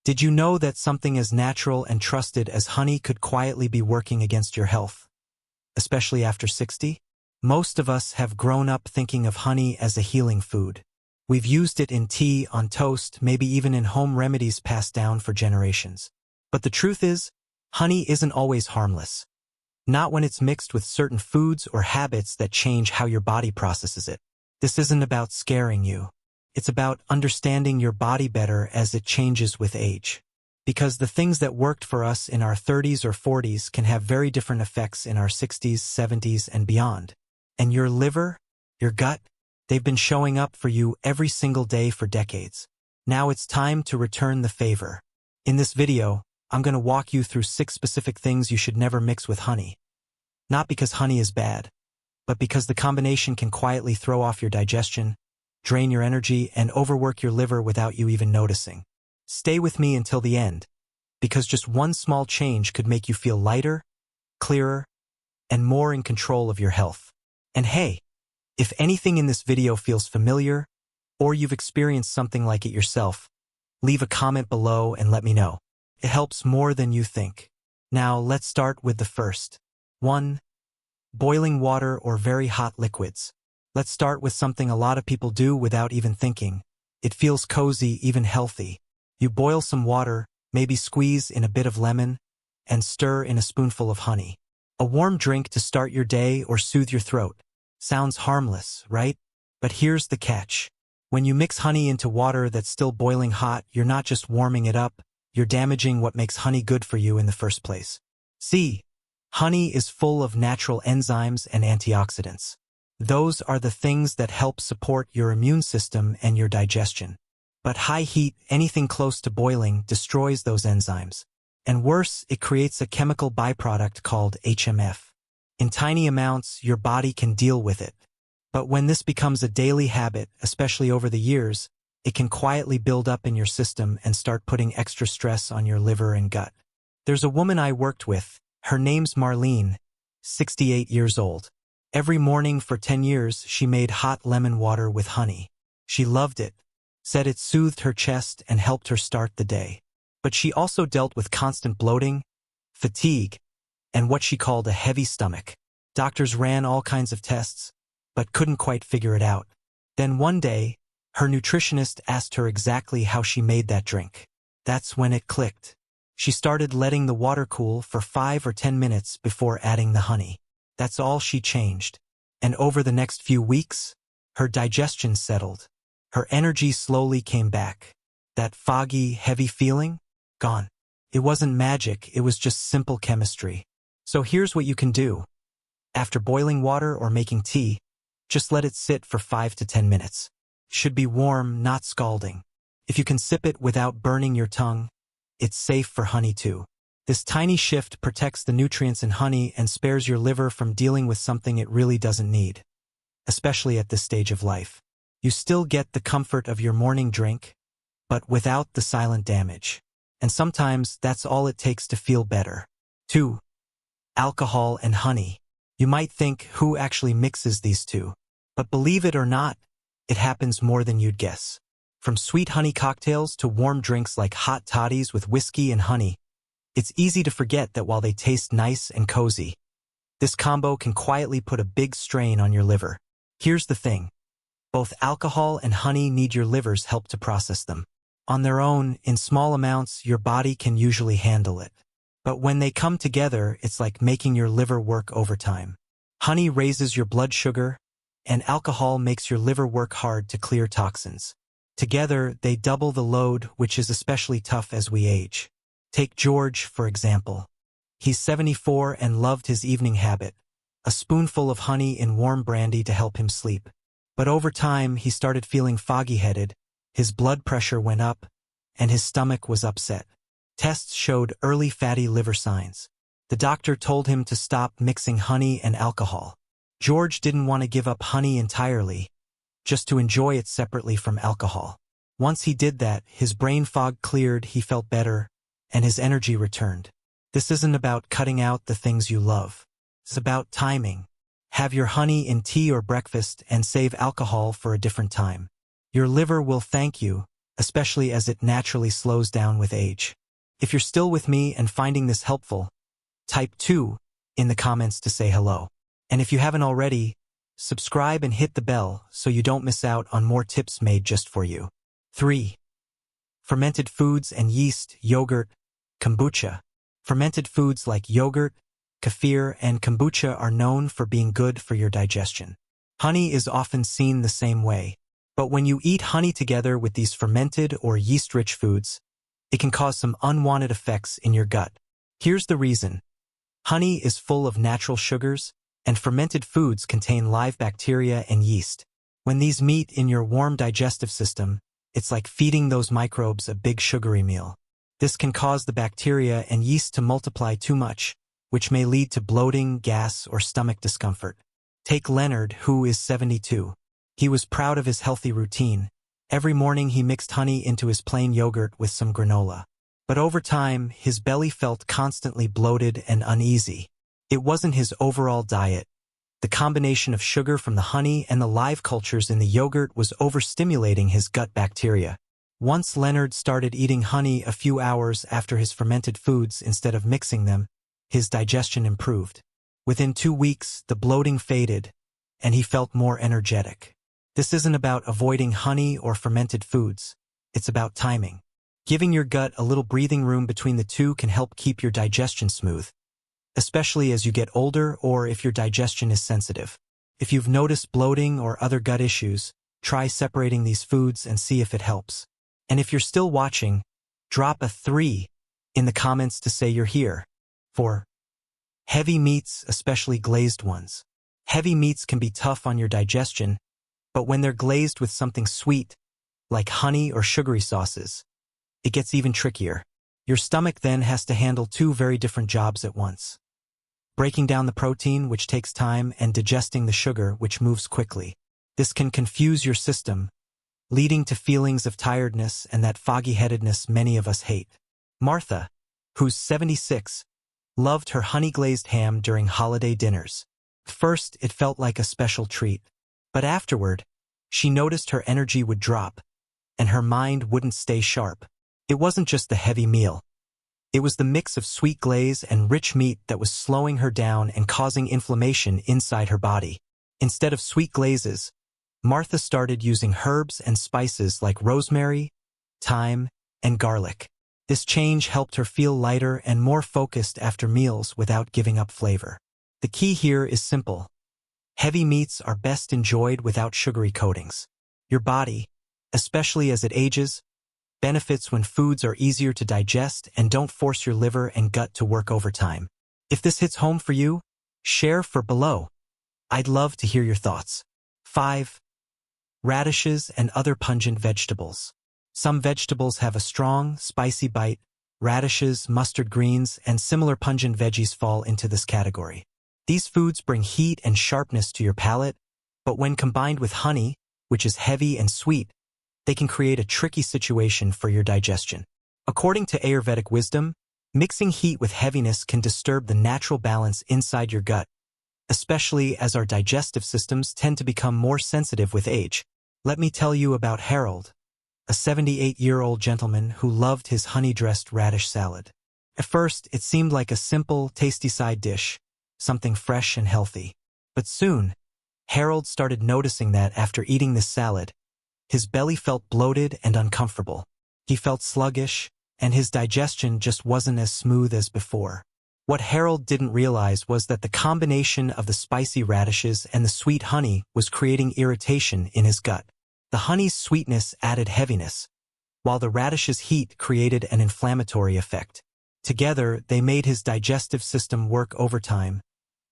Did you know that something as natural and trusted as honey could quietly be working against your health, especially after 60? Most of us have grown up thinking of honey as a healing food. We've used it in tea, on toast, maybe even in home remedies passed down for generations. But the truth is, honey isn't always harmless. Not when it's mixed with certain foods or habits that change how your body processes it. This isn't about scaring you. It's about understanding your body better as it changes with age. Because the things that worked for us in our 30s or 40s can have very different effects in our 60s, 70s, and beyond. And your liver, your gut, they've been showing up for you every single day for decades. Now it's time to return the favor. In this video, I'm going to walk you through 6 specific things you should never mix with honey. Not because honey is bad, but because the combination can quietly throw off your digestion, drain your energy, and overwork your liver without you even noticing. Stay with me until the end, because just one small change could make you feel lighter, clearer, and more in control of your health. And hey, if anything in this video feels familiar, or you've experienced something like it yourself, leave a comment below and let me know. It helps more than you think. Now let's start with the first. 1. Boiling water or very hot liquids. Let's start with something a lot of people do without even thinking. It feels cozy, even healthy. You boil some water, maybe squeeze in a bit of lemon, and stir in a spoonful of honey. A warm drink to start your day or soothe your throat. Sounds harmless, right? But here's the catch. When you mix honey into water that's still boiling hot, you're not just warming it up, you're damaging what makes honey good for you in the first place. See, honey is full of natural enzymes and antioxidants. Those are the things that help support your immune system and your digestion. But high heat, anything close to boiling, destroys those enzymes. And worse, it creates a chemical byproduct called HMF. In tiny amounts, your body can deal with it. But when this becomes a daily habit, especially over the years, it can quietly build up in your system and start putting extra stress on your liver and gut. There's a woman I worked with. Her name's Marlene, 68 years old. Every morning for 10 years, she made hot lemon water with honey. She loved it, said it soothed her chest and helped her start the day. But she also dealt with constant bloating, fatigue, and what she called a heavy stomach. Doctors ran all kinds of tests, but couldn't quite figure it out. Then one day, her nutritionist asked her exactly how she made that drink. That's when it clicked. She started letting the water cool for 5 or 10 minutes before adding the honey. That's all she changed. And over the next few weeks, her digestion settled. Her energy slowly came back. That foggy, heavy feeling? Gone. It wasn't magic, it was just simple chemistry. So here's what you can do. After boiling water or making tea, just let it sit for 5 to 10 minutes. Should be warm, not scalding. If you can sip it without burning your tongue, it's safe for honey too. This tiny shift protects the nutrients in honey and spares your liver from dealing with something it really doesn't need, especially at this stage of life. You still get the comfort of your morning drink, but without the silent damage. And sometimes that's all it takes to feel better. 2. Alcohol and honey. You might think, who actually mixes these two? But believe it or not, it happens more than you'd guess. From sweet honey cocktails to warm drinks like hot toddies with whiskey and honey, it's easy to forget that while they taste nice and cozy, this combo can quietly put a big strain on your liver. Here's the thing. Both alcohol and honey need your liver's help to process them. On their own, in small amounts, your body can usually handle it. But when they come together, it's like making your liver work overtime. Honey raises your blood sugar, and alcohol makes your liver work hard to clear toxins. Together, they double the load, which is especially tough as we age. Take George, for example. He's 74 and loved his evening habit, a spoonful of honey in warm brandy to help him sleep. But over time, he started feeling foggy-headed, his blood pressure went up, and his stomach was upset. Tests showed early fatty liver signs. The doctor told him to stop mixing honey and alcohol. George didn't want to give up honey entirely, just to enjoy it separately from alcohol. Once he did that, his brain fog cleared, he felt better, and his energy returned. This isn't about cutting out the things you love. It's about timing. Have your honey in tea or breakfast and save alcohol for a different time. Your liver will thank you, especially as it naturally slows down with age. If you're still with me and finding this helpful, type 2 in the comments to say hello. And if you haven't already, subscribe and hit the bell so you don't miss out on more tips made just for you. 3. Fermented foods and yeast, yogurt, kombucha. Fermented foods like yogurt, kefir, and kombucha are known for being good for your digestion. Honey is often seen the same way, but when you eat honey together with these fermented or yeast-rich foods, it can cause some unwanted effects in your gut. Here's the reason. Honey is full of natural sugars, and fermented foods contain live bacteria and yeast. When these meet in your warm digestive system, it's like feeding those microbes a big sugary meal. This can cause the bacteria and yeast to multiply too much, which may lead to bloating, gas, or stomach discomfort. Take Leonard, who is 72. He was proud of his healthy routine. Every morning he mixed honey into his plain yogurt with some granola. But over time, his belly felt constantly bloated and uneasy. It wasn't his overall diet. The combination of sugar from the honey and the live cultures in the yogurt was overstimulating his gut bacteria. Once Leonard started eating honey a few hours after his fermented foods instead of mixing them, his digestion improved. Within 2 weeks, the bloating faded, and he felt more energetic. This isn't about avoiding honey or fermented foods. It's about timing. Giving your gut a little breathing room between the two can help keep your digestion smooth, especially as you get older or if your digestion is sensitive. If you've noticed bloating or other gut issues, try separating these foods and see if it helps. And if you're still watching, drop a 3 in the comments to say you're here. 4. Heavy meats, especially glazed ones. Heavy meats can be tough on your digestion, but when they're glazed with something sweet, like honey or sugary sauces, it gets even trickier. Your stomach then has to handle 2 very different jobs at once. Breaking down the protein, which takes time, and digesting the sugar, which moves quickly. This can confuse your system, leading to feelings of tiredness and that foggy-headedness many of us hate. Martha, who's 76, loved her honey-glazed ham during holiday dinners. First, it felt like a special treat, but afterward, she noticed her energy would drop, and her mind wouldn't stay sharp. It wasn't just the heavy meal. It was the mix of sweet glaze and rich meat that was slowing her down and causing inflammation inside her body. Instead of sweet glazes, Martha started using herbs and spices like rosemary, thyme, and garlic. This change helped her feel lighter and more focused after meals without giving up flavor. The key here is simple. Heavy meats are best enjoyed without sugary coatings. Your body, especially as it ages, benefits when foods are easier to digest and don't force your liver and gut to work overtime. If this hits home for you, share for below. I'd love to hear your thoughts. 5. Radishes and other pungent vegetables. Some vegetables have a strong, spicy bite. Radishes, mustard greens, and similar pungent veggies fall into this category. These foods bring heat and sharpness to your palate, but when combined with honey, which is heavy and sweet, they can create a tricky situation for your digestion. According to Ayurvedic wisdom, mixing heat with heaviness can disturb the natural balance inside your gut, especially as our digestive systems tend to become more sensitive with age. Let me tell you about Harold, a 78-year-old gentleman who loved his honey-dressed radish salad. At first, it seemed like a simple, tasty side dish, something fresh and healthy. But soon, Harold started noticing that after eating this salad, his belly felt bloated and uncomfortable. He felt sluggish, and his digestion just wasn't as smooth as before. What Harold didn't realize was that the combination of the spicy radishes and the sweet honey was creating irritation in his gut. The honey's sweetness added heaviness, while the radish's heat created an inflammatory effect. Together, they made his digestive system work overtime,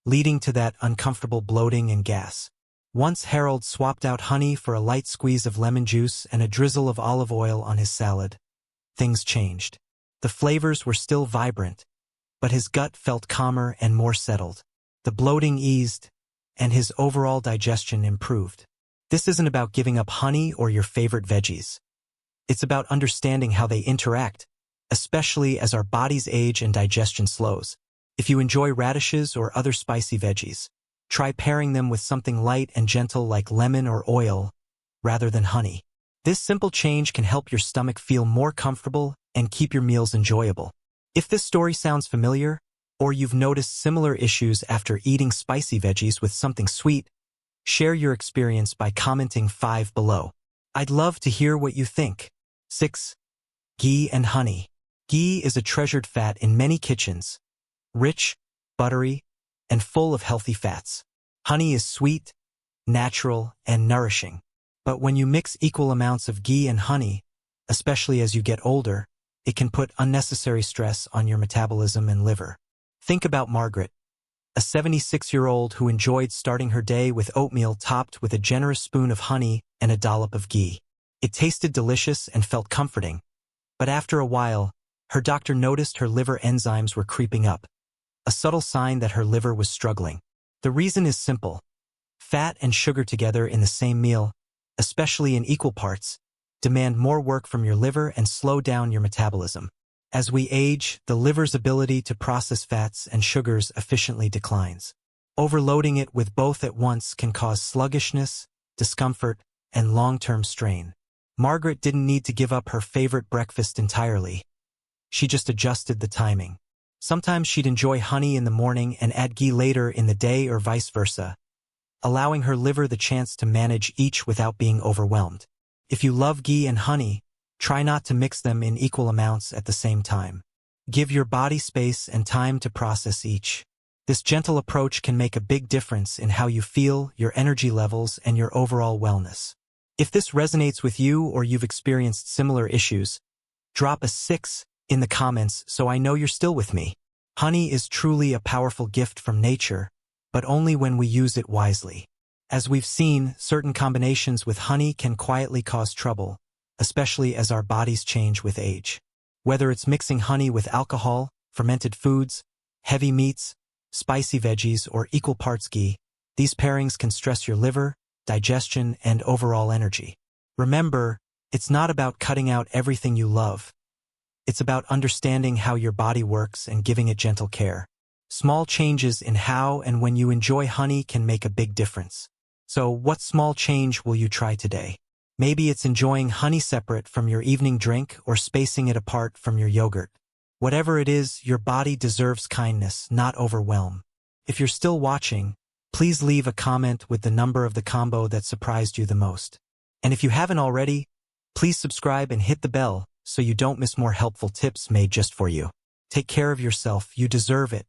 leading to that uncomfortable bloating and gas. Once Harold swapped out honey for a light squeeze of lemon juice and a drizzle of olive oil on his salad, things changed. The flavors were still vibrant, but his gut felt calmer and more settled. The bloating eased, and his overall digestion improved. This isn't about giving up honey or your favorite veggies. It's about understanding how they interact, especially as our bodies age and digestion slows. If you enjoy radishes or other spicy veggies, try pairing them with something light and gentle like lemon or oil, rather than honey. This simple change can help your stomach feel more comfortable and keep your meals enjoyable. If this story sounds familiar, or you've noticed similar issues after eating spicy veggies with something sweet, share your experience by commenting 5 below. I'd love to hear what you think. 6. Ghee and honey. Ghee is a treasured fat in many kitchens, rich, buttery, and full of healthy fats. Honey is sweet, natural, and nourishing. But when you mix equal amounts of ghee and honey, especially as you get older, it can put unnecessary stress on your metabolism and liver. Think about Margaret, a 76-year-old who enjoyed starting her day with oatmeal topped with a generous spoon of honey and a dollop of ghee. It tasted delicious and felt comforting, but after a while, her doctor noticed her liver enzymes were creeping up, a subtle sign that her liver was struggling. The reason is simple. Fat and sugar together in the same meal, especially in equal parts, demand more work from your liver and slow down your metabolism. As we age, the liver's ability to process fats and sugars efficiently declines. Overloading it with both at once can cause sluggishness, discomfort, and long-term strain. Margaret didn't need to give up her favorite breakfast entirely. She just adjusted the timing. Sometimes she'd enjoy honey in the morning and add ghee later in the day or vice versa, allowing her liver the chance to manage each without being overwhelmed. If you love ghee and honey, try not to mix them in equal amounts at the same time. Give your body space and time to process each. This gentle approach can make a big difference in how you feel, your energy levels, and your overall wellness. If this resonates with you or you've experienced similar issues, drop a 6 in the comments so I know you're still with me. Honey is truly a powerful gift from nature, but only when we use it wisely. As we've seen, certain combinations with honey can quietly cause trouble, especially as our bodies change with age. Whether it's mixing honey with alcohol, fermented foods, heavy meats, spicy veggies, or equal parts ghee, these pairings can stress your liver, digestion, and overall energy. Remember, it's not about cutting out everything you love. It's about understanding how your body works and giving it gentle care. Small changes in how and when you enjoy honey can make a big difference. So, what small change will you try today? Maybe it's enjoying honey separate from your evening drink or spacing it apart from your yogurt. Whatever it is, your body deserves kindness, not overwhelm. If you're still watching, please leave a comment with the number of the combo that surprised you the most. And if you haven't already, please subscribe and hit the bell so you don't miss more helpful tips made just for you. Take care of yourself, you deserve it.